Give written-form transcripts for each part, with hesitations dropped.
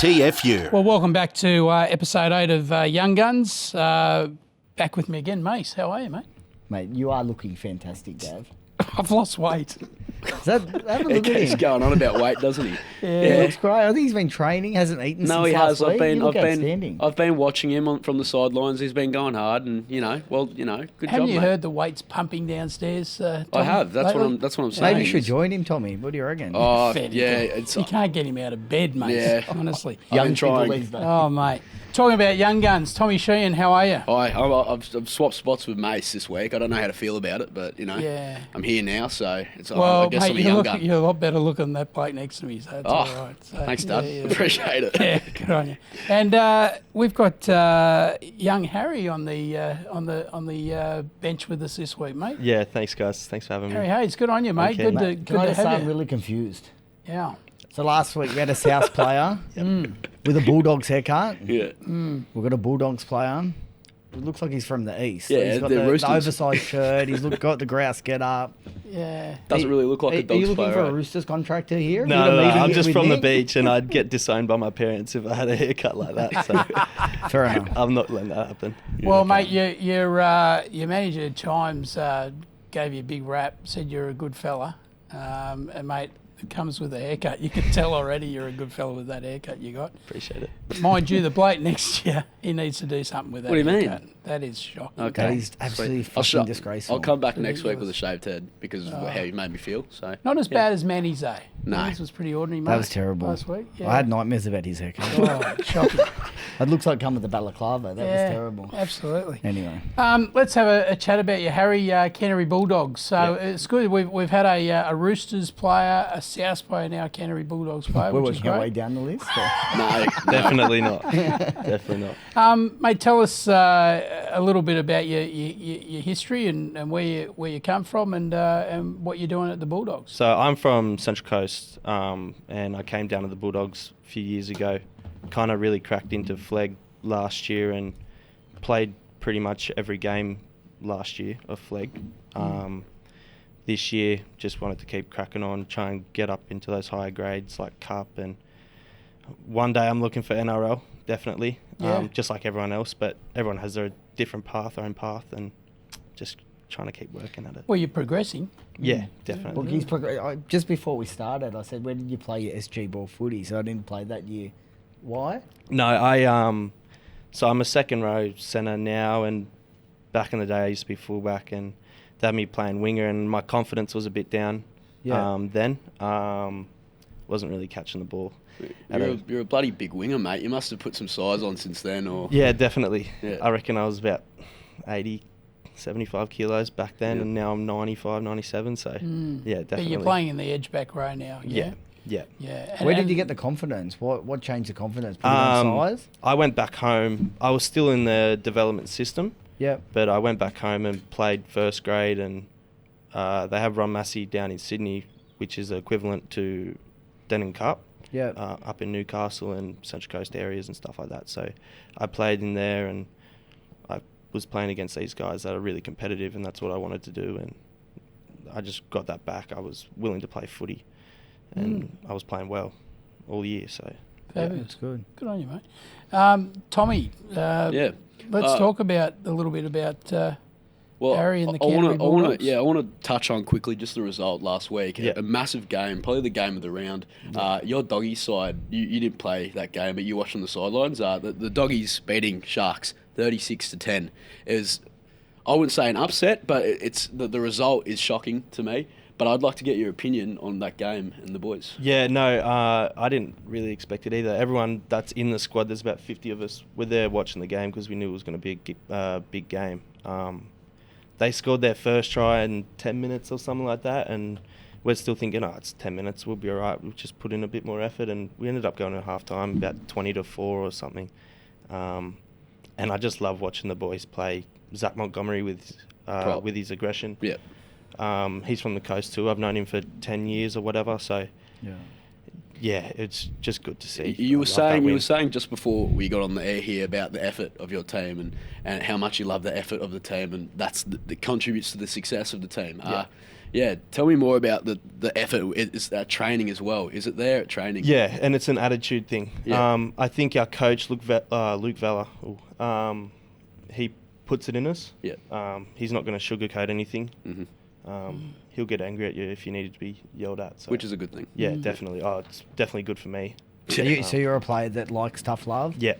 BTFU. Well, welcome back to episode 8 of Young Guns. Back with me again, Mace. How are you, mate? Mate, you are looking fantastic, Gav. I've lost weight. Have a look at He's him. going on about weight, doesn't he? He looks great. I think he's been training, hasn't eaten No, since he last has. week. You look outstanding. I've been watching him from the sidelines. He's been going hard, and good Haven't job, you mate. heard the weights pumping downstairs? Tommy, I have. That's lately? what I'm saying. Maybe you should join him, Tommy. What do you reckon? Oh, Fed. yeah. You can't get him out of bed, mate. Yeah. Honestly. Young been people trying. these days. Oh, mate. Talking about Young Guns, Tommy Sheehan, how are you? I've swapped spots with Mace this week. I don't know how to feel about it, but Yeah. I'm here now, so I Well, guess mate, I'm a young you're gun. a lot better looking than that bloke next to me, so it's all right. So, Thanks, Dad. yeah. Appreciate it. Yeah, good on you. And we've got young Harry on the bench with us this week, mate. Yeah, thanks, guys. Thanks for having Harry me. Hayes, good on you, mate. Okay. Good Mate, to can I just say have I'm you. really confused. Yeah. So last week we had a South player with a Bulldogs haircut. Yeah. We've got a Bulldogs player. It looks like he's from the east. Yeah, he's got they're the Roosters. oversized shirt. He's got the grouse get up. Yeah. Doesn't really look like a Are Dogs you looking player. for a right? Roosters contractor here? No, You got a meeting I'm just with from the Nick? beach, and I'd get disowned by my parents if I had a haircut like that. So Fair enough. I'm not letting that happen. Well, mate, your manager at times gave you a big rap, said you're a good fella. And, mate, it comes with a haircut. You can tell already you're a good fella with that haircut you got. Appreciate it. Mind you, the bloke next year, he needs to do something with that What do you mean? haircut. That is shocking. Okay. That is absolutely Sweet. fucking disgraceful. I'll come back next week Ridiculous. with a shaved head because of how you made me feel. So Not as bad as Manny's, though. No. Manny's was pretty ordinary, mate. That was terrible. Last week. Yeah. I had nightmares about his haircut. Oh, shocking. It looks like come with the balaclava. That Yeah, was terrible. Absolutely. Anyway. Let's have a chat about you, Harry. Canterbury Bulldogs. So it's good. We've had a Roosters player, a South player, now a Canterbury Bulldogs player, We're which is working our way great. down the list. or- no, Definitely not. Definitely not. Mate, tell us a little bit about your history and where you come from and what you're doing at the Bulldogs. So I'm from Central Coast, and I came down to the Bulldogs a few years ago. Kind of really cracked into Flegg last year and played pretty much every game last year of Flegg. This year, just wanted to keep cracking on, try and get up into those higher grades like Cup. And one day I'm looking for NRL, definitely, Yeah. just like everyone else. But everyone has their different path, their own path, and just trying to keep working at it. Well, you're progressing. Yeah, definitely. Well, just before we started, I said, where did you play your SG ball footy? So I didn't play that year. Why? No, so I'm a second row centre now, and back in the day I used to be fullback, and they had me playing winger, and my confidence was a bit down. Then wasn't really catching the ball. you're a bloody big winger, mate. You must have put some size on since then, or Yeah, definitely. Yeah. I reckon I was about 80, 75 kilos back then, Yeah. and now I'm 95, 97. So yeah, But definitely. you're playing in the edge back row now. Yeah, Yeah. yeah. And- Where did and- you get the confidence? What changed the confidence? Putting on size? I went back home. I was still in the development system. Yep. But I went back home and played first grade, and they have run Macey down in Sydney, which is equivalent to Denham Cup, Yep. up in Newcastle and Central Coast areas and stuff like that. So I played in there, and I was playing against these guys that are really competitive, and that's what I wanted to do. And I just got that back. I was willing to play footy, and I was playing well all year. So Fabulous. That's good. Good on you, mate. Tommy, yeah. let's talk about a little bit about Well, Harry and the I Canterbury Bulldogs. I want to touch on quickly just the result last week. Yeah. A massive game, probably the game of the round. Your doggies side, you didn't play that game, but you watched on the sidelines. The doggies beating Sharks 36-10. It was, I wouldn't say an upset, but it's the result is shocking to me. But I'd like to get your opinion on that game and the boys. yeah, no, I didn't really expect it either. Everyone that's in the squad, there's about 50 of us, were there watching the game because we knew it was going to be a big game. They scored their first try in 10 minutes or something like that, and we're still thinking, it's 10 minutes, we'll be all right. We'll just put in a bit more effort, and we ended up going to half-time about 20-4 or something. And I just love watching the boys play. Zach Montgomery with his aggression. Yeah. He's from the coast too. I've known him for 10 years or whatever, so yeah, it's just good to see. You were I love that win. saying just before we got on the air here about the effort of your team and how much you love the effort of the team, and that contributes to the success of the team. Yeah. Yeah, tell me more about the effort. Is that training as well? Is it there at training? Yeah, and it's an attitude thing. Yeah. I think our coach, Luke Vella, he puts it in us. Yeah. He's not going to sugarcoat anything. Mm-hmm. He'll get angry at you if you needed to be yelled at. So. Which is a good thing. Yeah, definitely. Oh, it's definitely good for me. So, you're a player that likes tough love? Yeah,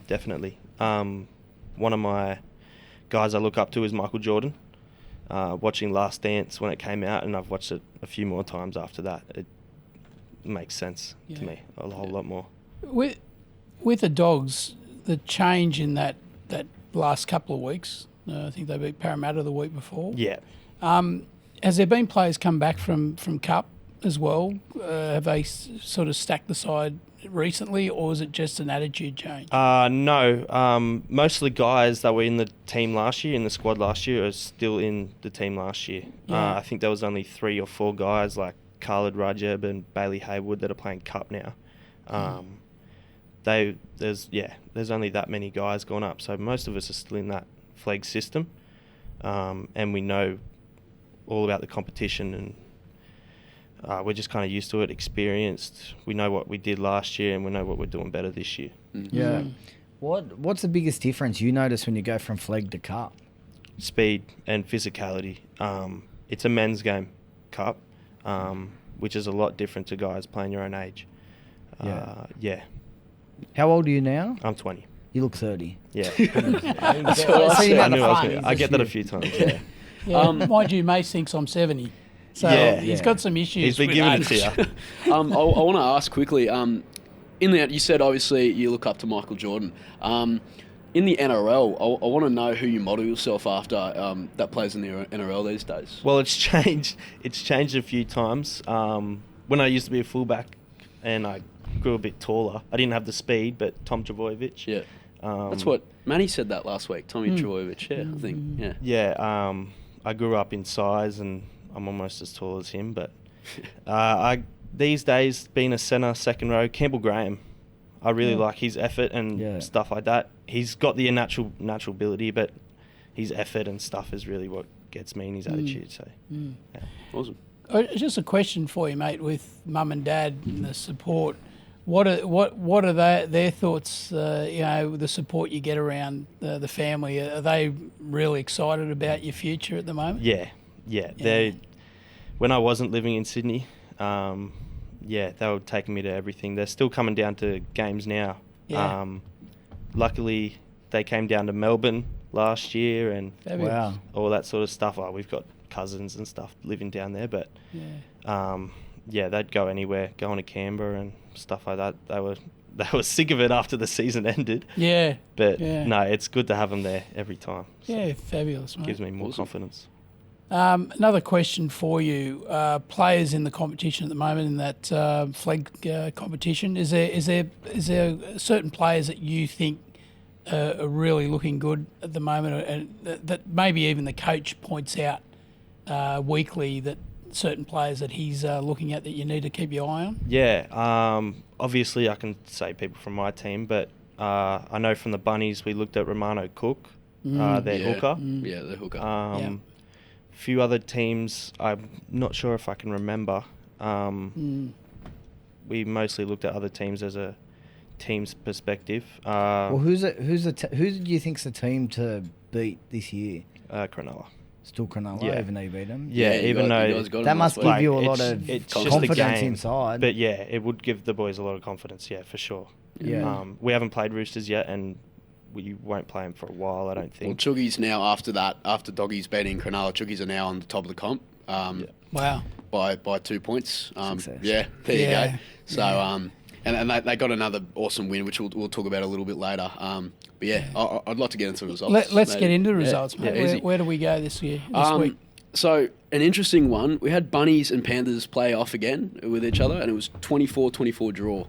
definitely. One of my guys I look up to is Michael Jordan. Watching Last Dance when it came out, and I've watched it a few more times after that. It makes sense to me a whole lot more. With the Dogs, the change in that last couple of weeks, I think they beat Parramatta the week before. Yeah. Has there been players come back from Cup as well? Have they sort of stacked the side recently, or is it just an attitude change? No. Most of the guys that were in the team last year, in the squad last year, are still in the team last year. Yeah. I think there was only 3 or 4 guys like Khalid Rajab and Bailey Haywood that are playing Cup now. There's only that many guys gone up, so most of us are still in that Flegg system, and we know all about the competition, and we're just kind of used to it, experienced. We know what we did last year, and we know what we're doing better this year. Yeah. What's the biggest difference you notice when you go from Flegg to Cup? Speed and physicality. It's a men's game, Cup, which is a lot different to guys playing your own age. Yeah. How old are you now? I'm 20. You look 30. Yeah. That's what I I get that a few times. Yeah. Yeah, mind you, Mace thinks I'm 70. So Yeah. he's got some issues. He's been with giving age. it to you. I want to ask quickly. You said obviously you look up to Michael Jordan. In the NRL, I want to know who you model yourself after that plays in the NRL these days. Well, it's changed. It's changed a few times. When I used to be a fullback and I grew a bit taller, I didn't have the speed, but Tom Trbojevic. Yeah. That's what Manny said that last week. Tommy Trbojevic. Yeah, I think. Yeah. Yeah. I grew up in size and I'm almost as tall as him, but these days, being a centre, second row, Campbell Graham, I really like his effort and stuff like that. He's got the natural ability, but his effort and stuff is really what gets me in his attitude. So, yeah. Awesome. Just a question for you, mate. With mum and dad and the support, what are their thoughts? The support you get around the family. Are they really excited about your future at the moment? Yeah. When I wasn't living in Sydney, they were taking me to everything. They're still coming down to games now. Yeah. Luckily, they came down to Melbourne last year and Fabulous. all that sort of stuff. We've got cousins and stuff living down there, but they'd go anywhere, go on to Canberra and stuff like that. They were sick of it after the season ended. Yeah. But no, it's good to have them there every time. So Yeah, fabulous, mate. gives me more confidence. Another question for you: players in the competition at the moment, in that Flegg competition, is there certain players that you think are really looking good at the moment, and that maybe even the coach points out weekly that certain players that he's looking at that you need to keep your eye on? Yeah, obviously I can say people from my team, but I know from the Bunnies we looked at Romano Cook, their hooker. Yeah, the hooker. Few other teams, I'm not sure if I can remember. We mostly looked at other teams as a team's perspective. Well, who do you think's the team to beat this year? Cronulla. Still Cronulla, Yeah. even though you beat them. Yeah, even though that must give you a lot of it's just a confidence game, inside. But yeah, it would give the boys a lot of confidence. Yeah, for sure. Yeah. We haven't played Roosters yet, and we won't play them for a while, I don't Well, think. Chuggies now after Doggies beating Cronulla, Chuggies are now on the top of the comp. Wow. By 2 points. Success. Yeah, there you Yeah. go. So and they got another awesome win, which we'll talk about a little bit later. But yeah, I'd like to get into the results. Let's maybe. get into the Yeah. results, mate. Yeah, easy. Where do we go this week? So an interesting one. We had Bunnies and Panthers play off again with each other, and it was 24-24 draw.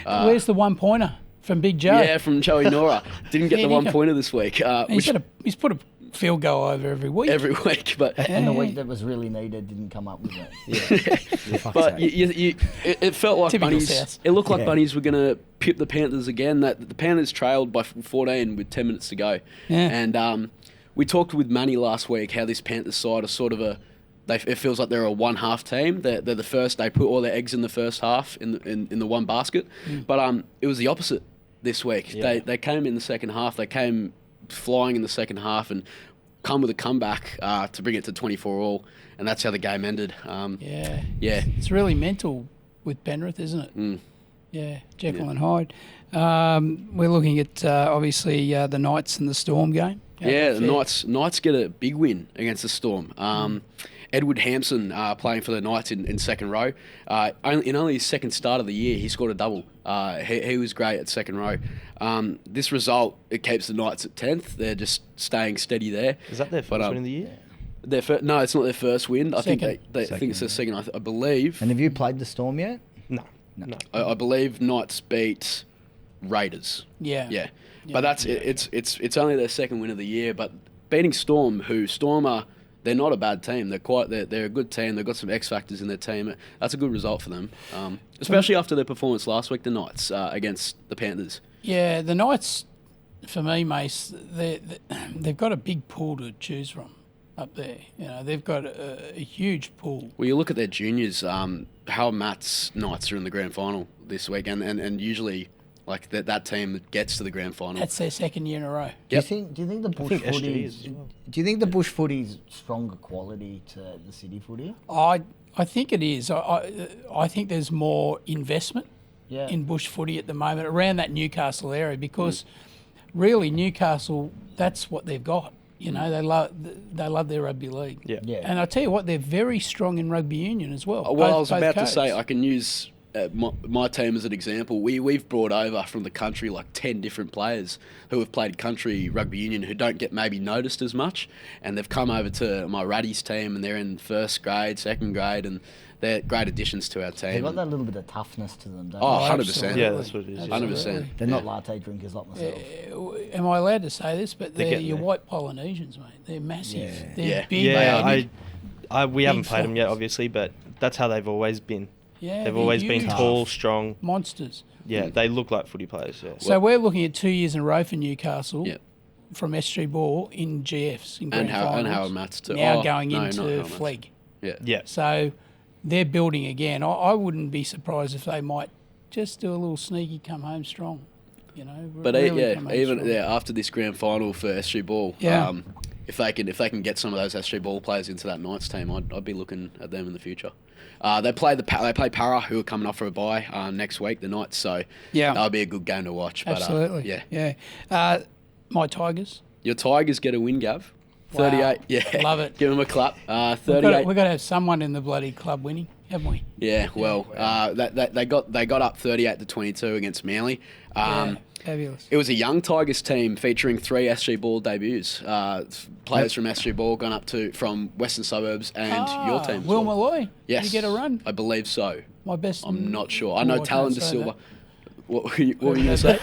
Where's the 1-pointer from Big Joe? Yeah, from Joey Nora. Didn't get the 1-pointer this week. He's put a field goal over every week. Every week, but and the week that was really needed didn't come up with it. Yeah. but it felt like Typical Bunnies. South. It looked like Yeah. Bunnies were going to pip the Panthers again. That the Panthers trailed by 14 with 10 minutes to go. Yeah. And we talked with Manny last week how this Panthers side is sort of a it feels like they're a one-half team. They're the first. They put all their eggs in the first half in the one basket. But it was the opposite this week. Yeah. They came in the second half. They came flying in the second half and come with a comeback to bring it to 24-all, and that's how the game ended. Yeah. Yeah. It's really mental with Penrith, isn't it? Mm. Yeah, Jekyll and Hyde. We're looking at, obviously, the Knights and the Storm game. Yeah, the Knights get a big win against the Storm. Edward Hampson playing for the Knights in second row. In only his second start of the year, he scored a double. He was great at second row. This result, it keeps the Knights at 10th. They're just staying steady there. Is that their first win of the year? No, it's not their first win. I think Second. I think it's their second, I believe. And have you played the Storm yet? No. I believe Knights beat Raiders. Yeah. But that's it's only their second win of the year. But beating Storm, they're not a bad team. They're a good team. They've got some X factors in their team. That's a good result for them, especially after their performance last week, the Knights against the Panthers. Yeah, the Knights, for me, Mace, they've got a big pool to choose from up there. They've got a huge pool. Well, you look at their juniors. How Matt's Knights are in the grand final this week, and usually like that team that gets to the grand final. That's their second year in a row. Do you think the bush SG footy? is as well. Do you think the bush footy's stronger quality to the city footy? I think it is. I think there's more investment in bush footy at the moment around that Newcastle area because really Newcastle, that's what they've got. They love their rugby league. Yeah. And I tell you what, they're very strong in rugby union as well. Well, I was about to say I can use my team as an example. We've brought over from the country like 10 different players who have played country rugby union who don't get maybe noticed as much, and they've come over to my Raddies team and they're in first grade, second grade, and they're great additions to our team. They've got that little bit of toughness to them, don't Oh, they? 100%. Yeah, that's what it is. 100%. They're not latte drinkers like myself. Am I allowed to say this? But they're getting your there. white Polynesians, mate. They're massive. Yeah. They're Yeah. big. Yeah, we haven't Big played them yet, fellas. obviously, but that's how they've always been. Yeah, They've they're always been huge. tall, strong. Monsters. Yeah, they look like footy players. Yeah. So we're looking at 2 years in a row for Newcastle Yep. from SG Ball in GFs, in grand finals. And Howard Matt's too. Now Oh, going no, not into Howard Matt's. Flegg. Yeah. Yeah. So they're building again. I wouldn't be surprised if they might just do a little sneaky come home strong. But really come home strong. after this grand final for SG Ball, Yeah. if they can get some of those SG Ball players into that Knights team, I'd be looking at them in the future. They play Para, who are coming off for a bye next week, the Knights. So Yeah. that'll be a good game to watch. But, Absolutely. yeah. My Tigers. Your Tigers get a win, Gav. Wow. 38. Yeah. Love it. Give them a clap. We've 38. got to have someone in the bloody club winning, haven't we? Yeah. Well, they got up 38-22 against Manly. Fabulous. It was a young Tigers team featuring 3 SG Ball debuts. Players from SG Ball gone up from Western Suburbs and your team. as Will well. Malloy. Yes. Did he get a run? I believe so. My best. I'm not sure. I know I can't Talon De say Silva. that. What were you going to say?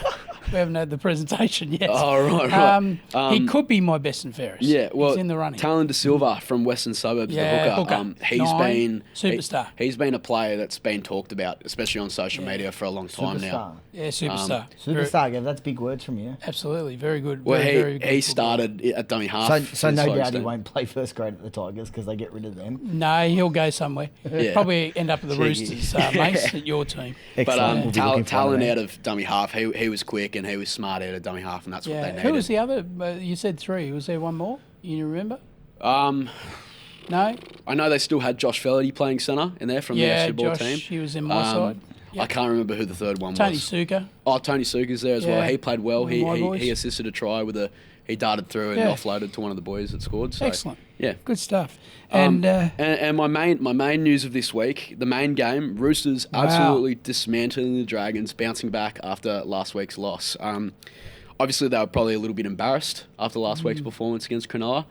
We haven't had the presentation yet. Oh, right. He could be my best and fairest. Yeah, well, he's in the running. Talon De Silva from Western Suburbs, Yeah, the hooker. hooker. He's 9, been superstar. He's been a player that's been talked about, especially on social media, for a long time now. Yeah, superstar. Superstar, Gav, that's big words from you. Absolutely, very good. Well, very good he football. started at dummy half. So in no Folkestone. doubt he won't play first grade at the Tigers because they get rid of them. No, he'll go somewhere. Yeah. Probably end up at the Cheeky. Roosters, Mace, at your team. But Excellent. We'll be looking for Talon him. out of dummy half, he was quick and he was smart out of dummy half, and that's what they Yeah. needed. Who was the other? You said 3. Was there one more? You remember? Um, No? I know they still had Josh Felaherty playing centre in there from Yeah, the SG Ball Josh, team. he was in my side. I Yep. can't remember who the third one Tony was. Suka. Oh, Tony Suga's there as well. Yeah. He played well. One of my He boys. assisted a try with he darted through and Yeah. offloaded to one of the boys that scored. So, Excellent. Yeah. Good stuff. And And my main news of this week, the main game, Roosters Wow. absolutely dismantling the Dragons, bouncing back after last week's loss. Obviously, they were probably a little bit embarrassed after last week's performance against Cronulla.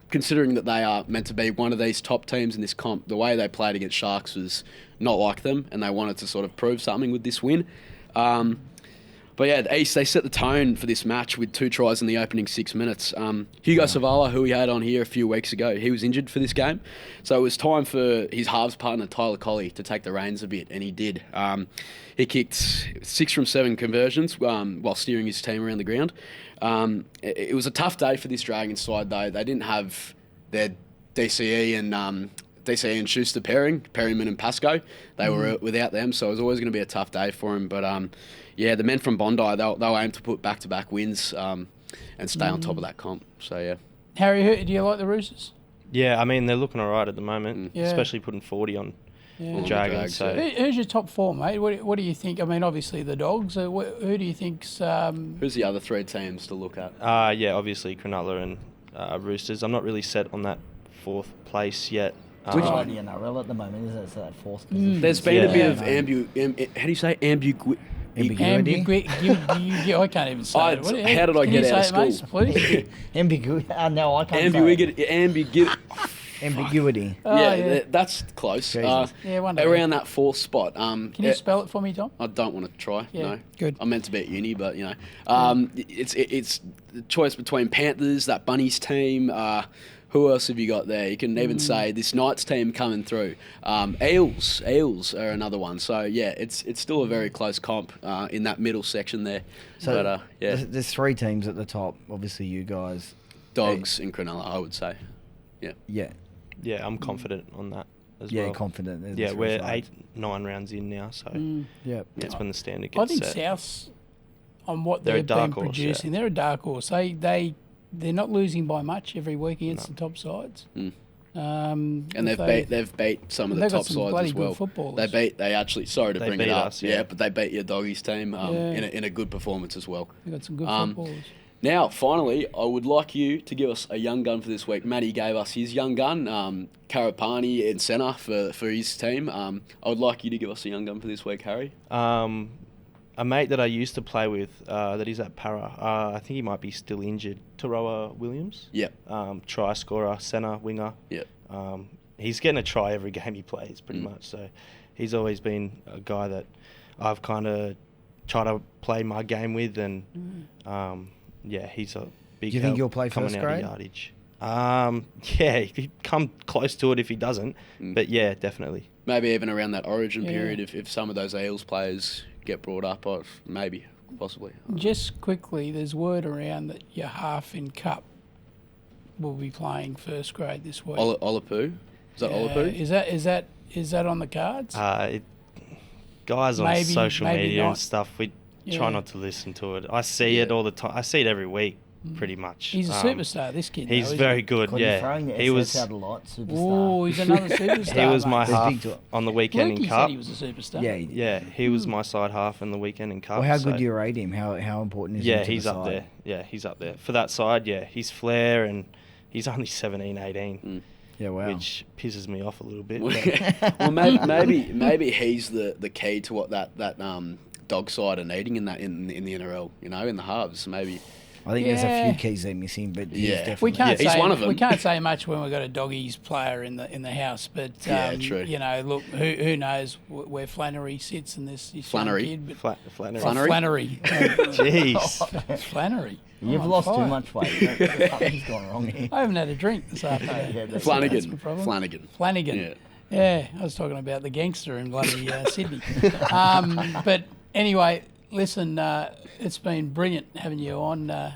Considering that they are meant to be one of these top teams in this comp, the way they played against Sharks was not like them, and they wanted to sort of prove something with this win. But yeah, the East, they set the tone for this match with 2 tries in the opening 6 minutes. Hugo Savala, who we had on here a few weeks ago, he was injured for this game. So it was time for his halves partner, Tyler Colley, to take the reins a bit, and he did. He kicked 6 from 7 conversions while steering his team around the ground. It was a tough day for this Dragons side, though. They didn't have their DCE and Schuster pairing, Perryman and Pascoe. They were without them, so it was always going to be a tough day for him. But yeah, the men from Bondi, they'll aim to put back-to-back wins and stay on top of that comp. So yeah. Harry, do you like the Roosters? Yeah, I mean, they're looking all right at the moment, Yeah. especially putting 40 on the Dragons. Dragons, So Who's your top four, mate? What do you think? I mean, obviously the Dogs. Who do you think's... Who's the other three teams to look at? yeah, obviously Cronulla and Roosters. I'm not really set on that fourth place yet. Which one are you in NRL at the moment? Is it so that fourth position? There's been a Yeah. bit of how do you say ambiguity? I can't even say it. How did I Can get you out of say it, mate, school? please? Ambiguity. No, I can't say it. Ambiguity. Oh, yeah. That's close. Jesus. Yeah, one day. Around that fourth spot. Can you spell it for me, Tom? I don't want to try. Yeah, No, good. I'm meant to be at uni, but it's the choice between Panthers, that Bunnies team. Who else have you got there? You can even say this Knights team coming through. Eels are another one. So yeah, it's still a very close comp in that middle section there. So but yeah, there's three teams at the top. Obviously, you guys. Dogs in Cronulla, I would say. Yeah. Yeah. yeah, I'm confident on that as Yeah, well. confident. There's Yeah, three we're sides. 8-9 rounds in now, so Yeah. that's when the standard I gets think set. South's, on what They're a they've been dark horse, producing, yeah. they're a dark horse. They're not losing by much every week against the top sides. And they've beat some of the they've got top some sides bloody as good well. footballers. They actually sorry to They bring it beat up, us, yeah. but they beat your Doggies team Yeah. in a good performance as well. They've got some good footballers. Now, finally, I would like you to give us a young gun for this week. Matty gave us his young gun, Karapani in centre for his team. I would like you to give us a young gun for this week, Harry. A mate that I used to play with, that is at Para, I think he might be still injured, Taroa Williams. Yep. Try scorer, centre, winger. Yep. He's getting a try every game he plays, pretty much. So he's always been a guy that I've kind of tried to play my game with, and yeah, he's a big. Do you think help he'll play coming first out of grade? yardage. Yeah, he'd come close to it if he doesn't. But yeah, definitely. Maybe even around that origin Yeah. period, if some of those Eels players get brought up, maybe, possibly. Just quickly, there's word around that your half in Cup will be playing first grade this week. Olapu? Is that Olapu? Is that on the cards? Guys on Maybe- social maybe media not. and stuff, we Yeah. try not to listen to it. I see it all the time. I see it every week, pretty much. He's a superstar, this kid. He's very good. God, you're Yeah, throwing the he SS was. out a lot. Superstar. Oh, he's another superstar. He was my mate. They're half big to- on the weekend Lukey in said cup. he was a superstar. Yeah. he did. Yeah, he was my side half in the weekend in cup. Well, how so- good do you rate him? How important is he? Yeah, to he's the up side? there. Yeah, he's up there for that side. Yeah, he's flair and he's only 17, 18, Yeah, wow. which pisses me off a little bit. Well, maybe he's the key to what that dog side are needing in the NRL. You know, in the halves, maybe. I think there's a Yeah. few keys they're missing, but he's Yeah. definitely. We can't Yeah, he's say one of them. we can't say much when we've got a doggies player in the house, but Yeah, true. you know, look, who knows where Flannery sits in this young Flannery? kid, but Flannery. Flannery. Jeez. Flannery. You've I'm lost on too fire. much weight. Something's gone wrong here. I haven't had a drink this afternoon. Yeah, that's- Flanagan. my problem. Flanagan. Yeah, I was talking about the gangster in bloody Sydney. But anyway, listen, it's been brilliant having you on, Harry.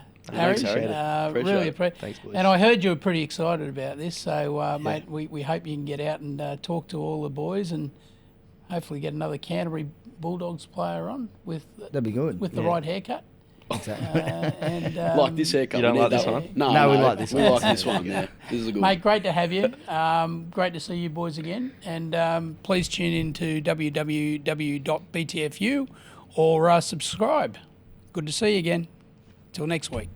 Thanks, Harry. Appreciate Really it. appreciate. Thanks, boys. And I heard you were pretty excited about this, so mate, we hope you can get out and talk to all the boys and hopefully get another Canterbury Bulldogs player on with That'd be good. with the right haircut. Exactly. And Like this haircut. You don't we need like this that one? No, we like this We one. like this one. Yeah, this is a good Mate, one. great to have you. Great to see you boys again. And please tune in to www.btfu or subscribe. Good to see you again. Till next week.